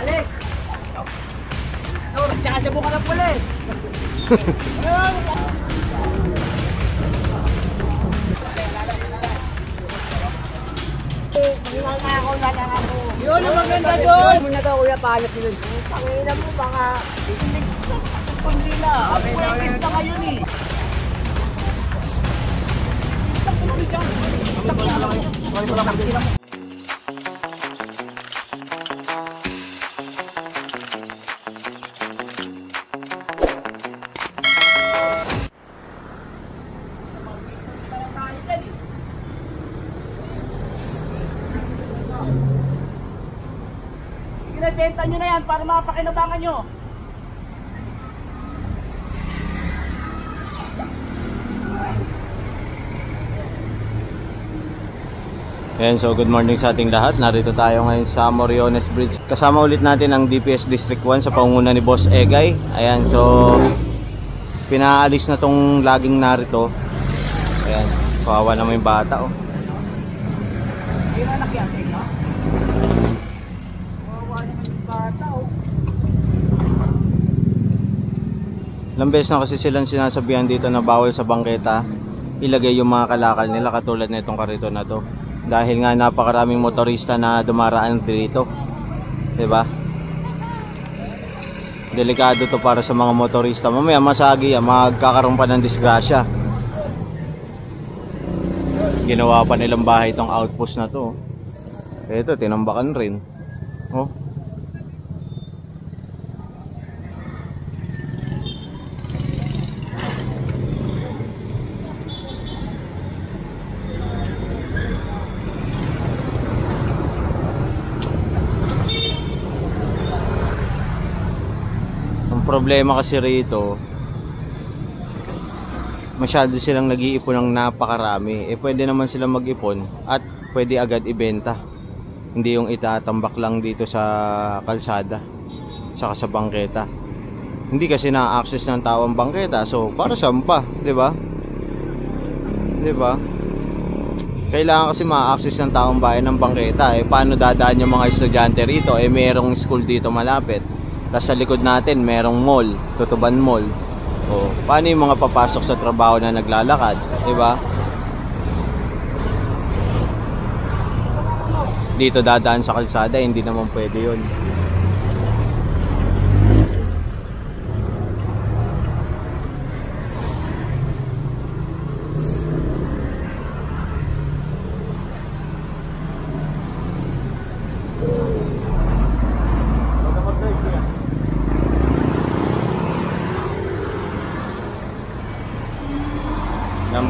Alex! Tsaka siya buka ng pula eh. Yun ang maganda doon! Muna daw kuya, pahanap yun. Tangina mo, baka hindi na. Ang pwede na ngayon eh. Pinabenta nyo na yan para mapakinabangan nyo. Ayan, so good morning sa ating lahat. Narito tayo ngayon sa Moriones Bridge. Kasama ulit natin ang DPS District 1 sa pangunguna ni Boss Egay. Ayan, so pinaalis na tong laging narito. Ayan, kawawa naman yung bata oh. Ilang beses na kasi silang sinasabihan dito na bawal sa bangketa ilagay yung mga kalakal nila katulad na itong kariton na to. Dahil nga napakaraming motorista na dumaraan dito. Diba? Delikado to para sa mga motorista. Mamaya masagi yan, magkakaroon pa ng disgrasya. Ginawa pa nilang bahay itong outpost na to. Ito, tinambakan rin. Oh. Problema kasi rito, masyado silang nag-iipon ng napakarami. Pwede naman silang mag-ipon at pwede agad ibenta. Hindi yung itatambak lang dito sa kalsada saka sa bangketa. Hindi kasi na-access ng tao ang bangketa. So para saan pa, 'di ba? 'Di ba? Kailangan kasi ma-access ng taong bayan ng bangketa. Paano dadaan yung mga estudyante rito? Merong school dito malapit. Tapos sa likod natin merong mall, Tutuban Mall. O, paano yung mga papasok sa trabaho na naglalakad, 'di ba? Dito dadaan sa kalsada, hindi naman pwede 'yun.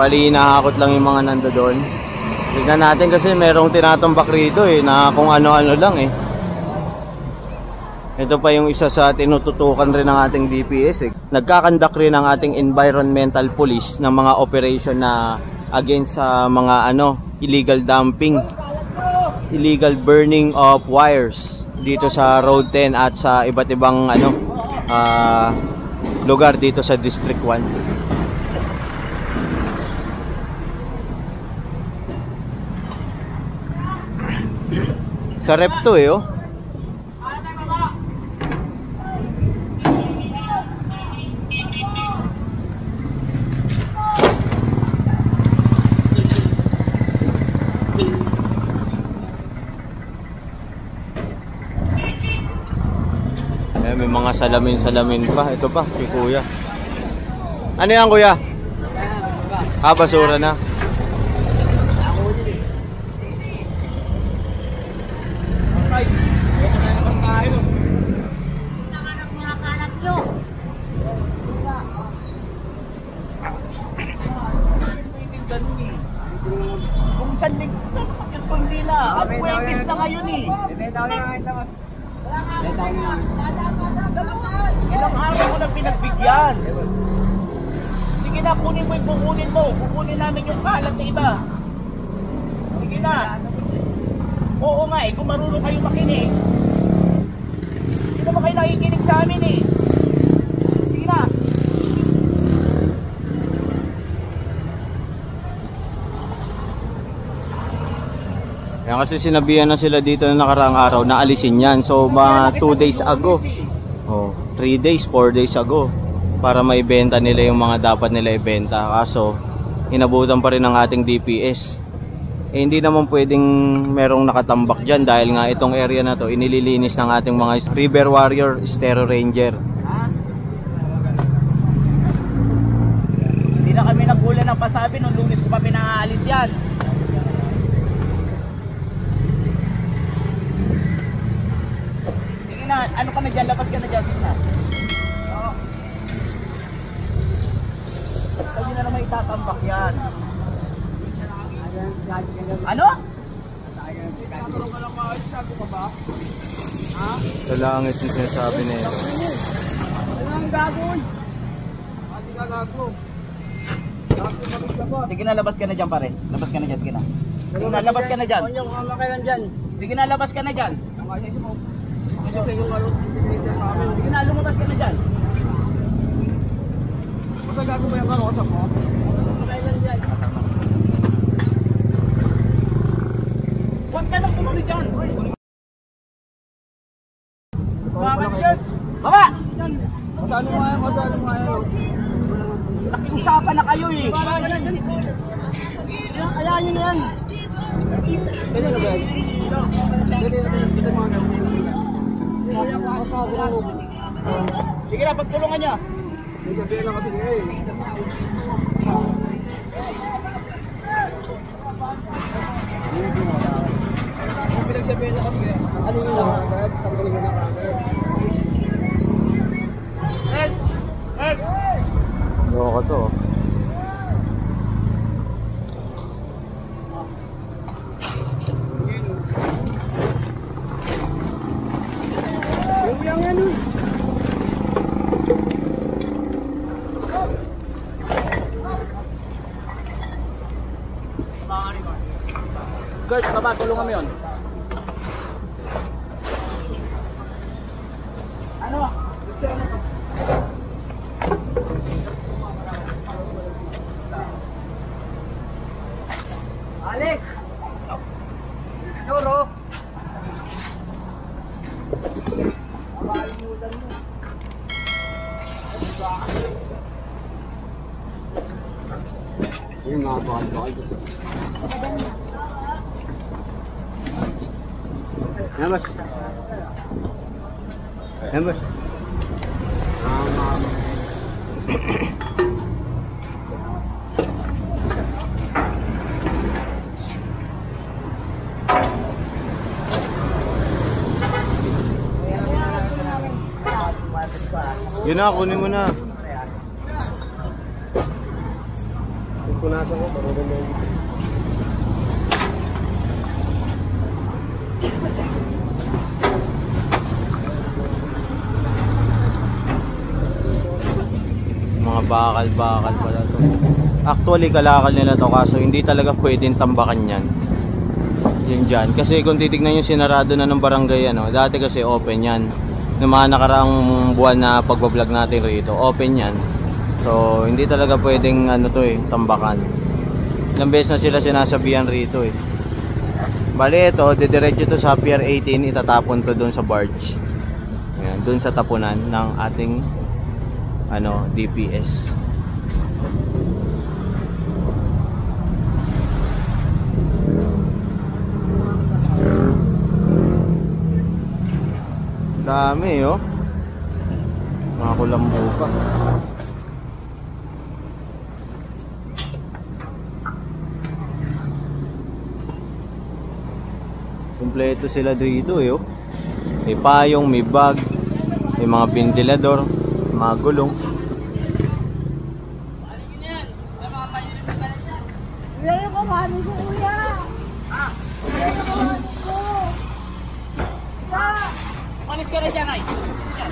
Bali, nahakot lang yung mga nando doon. Tignan natin kasi merong tinatambak rito na kung ano-ano lang Ito pa yung isa sa tinututukan rin ng ating DPS Nagkakandak rin ang ating environmental police ng mga operation na against sa mga illegal dumping, illegal burning of wires dito sa Road 10 at sa iba't ibang lugar dito sa District 1. Sa rep to oh. May mga salamin pa. Ito pa, si kuya. Ano yan kuya? Basura na. Kung saan hindi na, ang pwede na ngayon Ilang araw ko na pinagbigyan. Sige na, kunin mo yung kukunin mo. Kukunin namin yung kalat na iba. Sige na. Oo nga kung marunong kayo makinig. Hindi naman kayo nakikinig sa amin Sige na. Yan Kasi sinabihan na sila dito na nakaraang araw na alisin yan. So mga 2 days ago. Oh, 3 days, 4 days ago. Para maibenta nila yung mga dapat nila ibenta. Kaso inabutan pa rin ng ating DPS. Eh, hindi naman pwedeng merong nakatambak dyan dahil nga itong area na to inililinis ng ating mga River Warrior, Stero Ranger. Hindi na kami nagkulan ng pasabi nung Lunes ko pa pinaalis yan. Sige na, ano ka na dyan? Labas ka na dyan. Sige na. Hindi na naman itatambak yan. Ano? Sa langit yung sinasabi na ito. Anong gagawin? Sige na, labas ka na dyan pare. Labas ka na dyan, sige na. Sige na, labas ka na dyan. Sige na, labas ka na dyan. Sige na, lumabas ka na dyan. Basta gagawin yung karosap mo. Huwag ka nang kumuli dyan. Baba! Masano mo ngayon? Nakiusapan na kayo eh. Ayaw nyo na yan. Pwede na ba yan? Pwede mo ano. Sige na, pagtulungan niya. May sabihin lang kasi ngayon eh. Ang pinagsabihin lang kasi ngayon. Ano yung lang agad? Tanggalin mo na agad. Loko to. Yung ano? Kurt, baba, tulungan mo yun. Ano? Alex! Duro! Yung mga bakal. Nambas. Nambas. Yun na, kunin mo na. Punasan ko, marunong na yun. Mga bakal-bakal pala to. Actually, kalakal nila to kaso hindi talaga pwedeng tambakan yan. Yun dyan. Kasi kung titignan yung sinarado na ng barangay, ano, dati kasi open yan. Noong mga nakaraang buwan na pagbablog natin rito, open yan. So, hindi talaga pwedeng ano to eh, tambakan. Ilang beses na sila sinasabihan rito eh. Bali ito, didiretso to sa Pier 18, itatapon to doon sa barge. Ayan, doon sa tapunan ng ating ano, DPS. Dami oh. Mga kulambo pa. Kompleto sila dito eh oh. May payong, may bag, may mga ventilador, mga gulong. Kuya, yung kamali ko, kuya! Kuya, yung kamali ko! Kuya! Malis ka na dyan, ay. Kuya,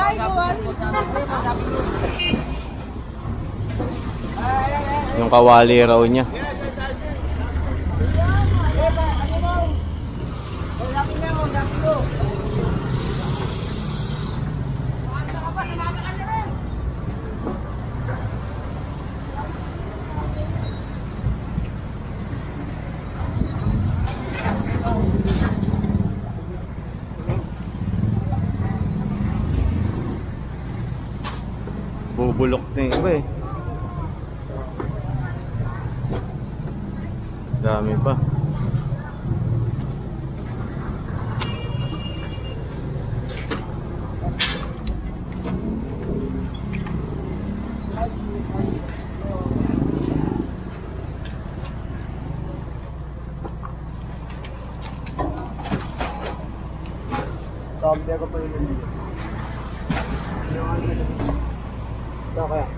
yung kamali ko! Yung kawali raw niya. Binubulok na yung iba eh. Dami pa. Sabi ako pa yun.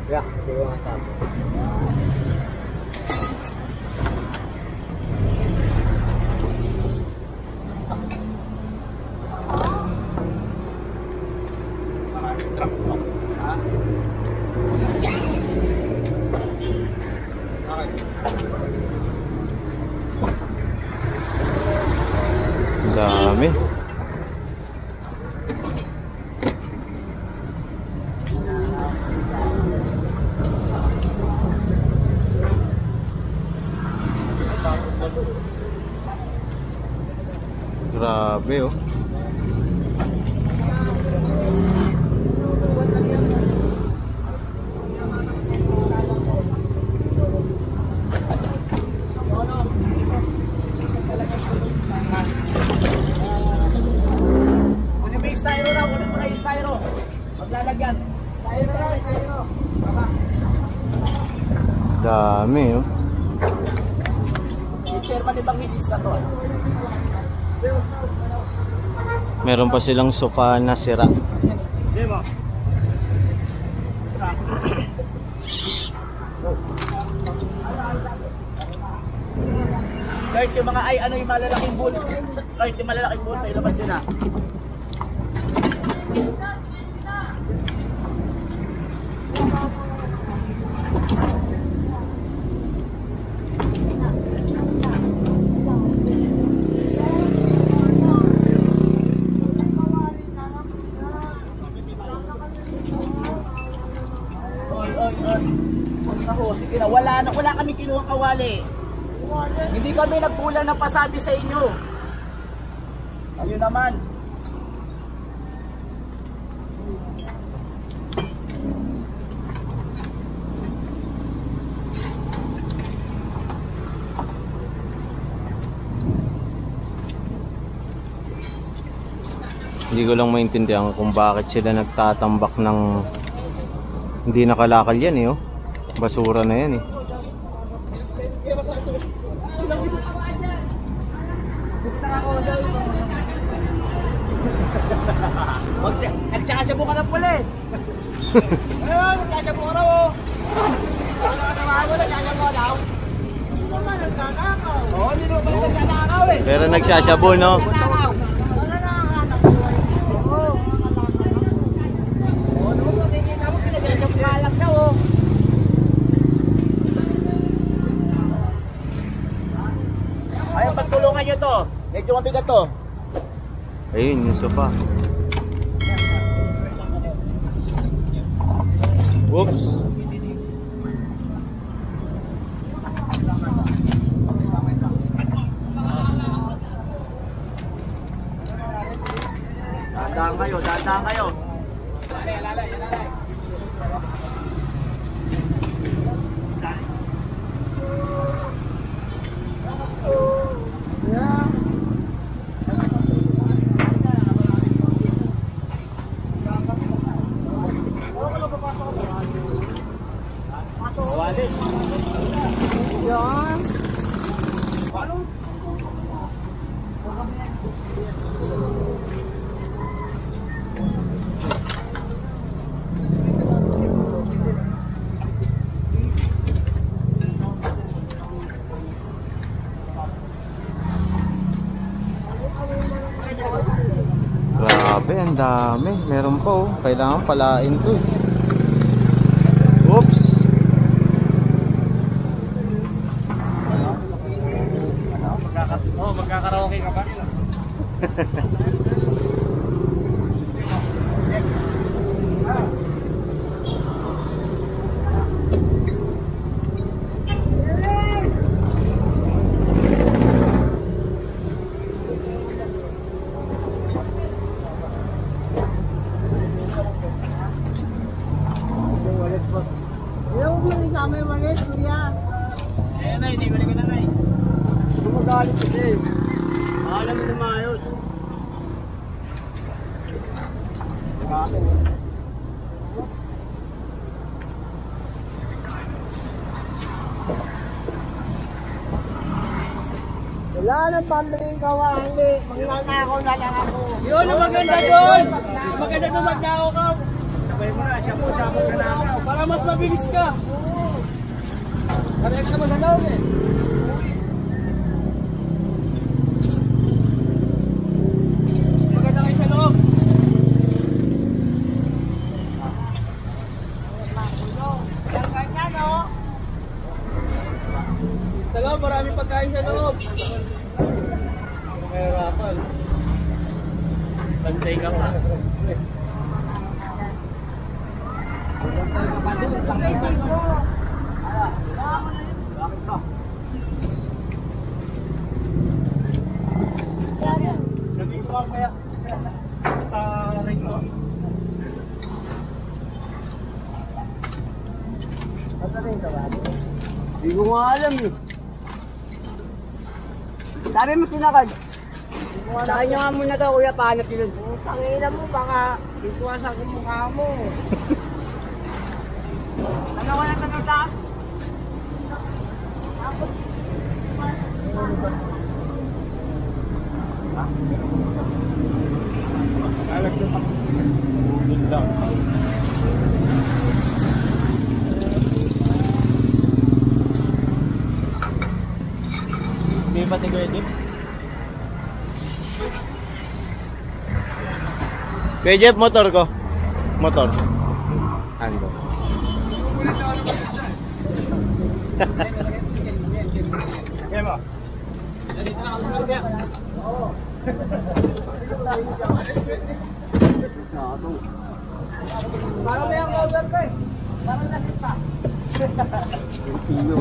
Kaya, siguro nga sabi. Dami. Grabe oh. Kunin mo yung styro na, kunin mo na yung styro. Maglalagyan. Styro. Baba. Dami oh. Yung chairman ni Banghitis na to. Meron pa silang sofa na sira. Kahit yung mga ano yung malalaking bull. Kahit yung malalaking bull, ilabas yun na. Ako, sige na, wala kami kinuha kawali. Hindi kami nagkulang ng pasabi sa inyo. Ayun naman. Hindi ko lang maintindihan kung bakit sila nagtatambak ng hindi nakalakal yan eh oh. Basura na yan eh. Nagtsakasya ka ng pulis. Ayun, nagtsakasya ka raw. Nagtsakasya mo daw. Hindi naman nagkakakaw. Oo, hindi naman nagkakakaw eh. Pero nagsasabo no? Ayun, pagtulungan nyo to. Medyo mabigat to. Ayun yung sofa. Whoops. Dahan kayo. Grabe, ang dami. Meron pa oh. Kailangan palain to eh. Oops. Magkakaraoke ka ba? ng pambiling kawali. Magnanakaw na lang ako. Yun ang maganda doon. Maganda doon magnakaw ka. Sabay mo na, siya po sa ako kanakaw. Para mas mabilis ka. Kaya ka naman sa loob eh. Maganda kayo sa loob. Sa loob, maraming pagkain sa loob. Mahirapan. Bantay ka pa. Hindi ko nga alam eh. Sabi mo sinakad. Sabi nyo nga muna to, kuya, pahanap yun. Tangina mo, baka ituwasan ko mukha mo. Ano ka na tanong? Hindi ba tingin ko Kuya Jeff, motor ko. Motor. Ando. Kaya mo? Parang may ang order ka eh. Parang nakita. Pilyo.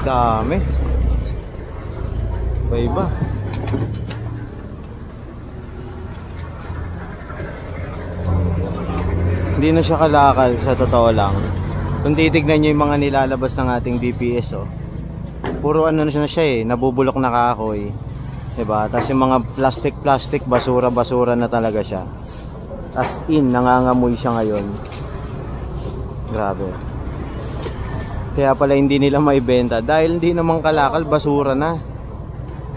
Dami. Iba-iba. Hindi na siya kalakal sa totoo lang. Kung titignan nyo yung mga nilalabas ng ating DPS, oh, puro ano na siya eh, nabubulok na kahoy, diba? Tapos yung mga plastic, basura na talaga siya. As in, nangangamoy siya ngayon. Grabe. Kaya pala hindi nila maibenta dahil hindi naman kalakal, basura na.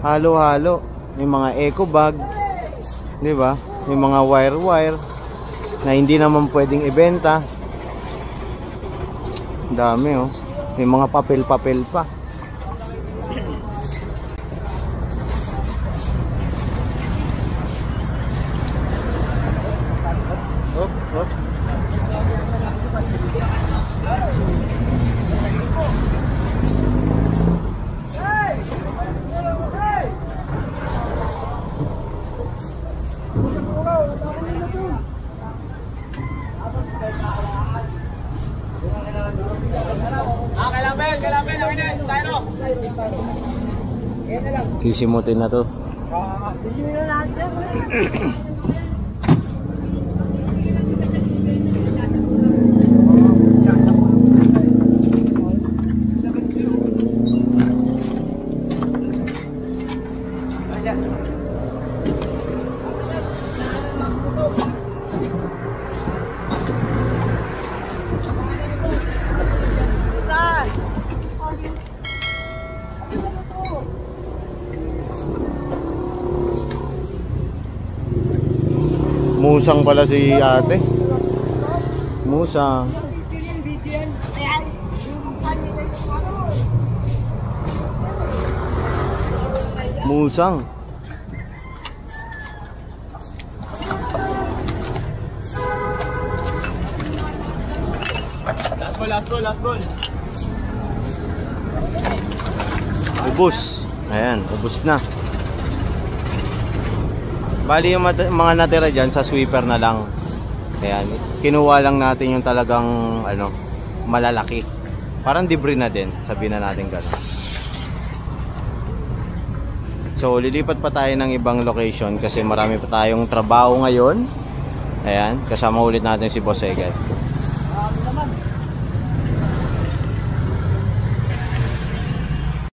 Halo-halo. May mga eco bag, diba? May mga wire na hindi naman pwedeng ibenta. Dami oh. May mga papel pa. Hop. Sisimutin na to. Sino natin? Musang pala si ate. Musang. Musang. Last goal. Ubus. Ayan, ubus na. Bali yung mga natira dyan sa sweeper na lang. Ayan, kinuha lang natin yung talagang ano, malalaki. Parang debris na din, sabihin na natin gano'n. So lilipat pa tayo ng ibang location kasi marami pa tayong trabaho ngayon. Ayan, kasama ulit natin si Boss Egad.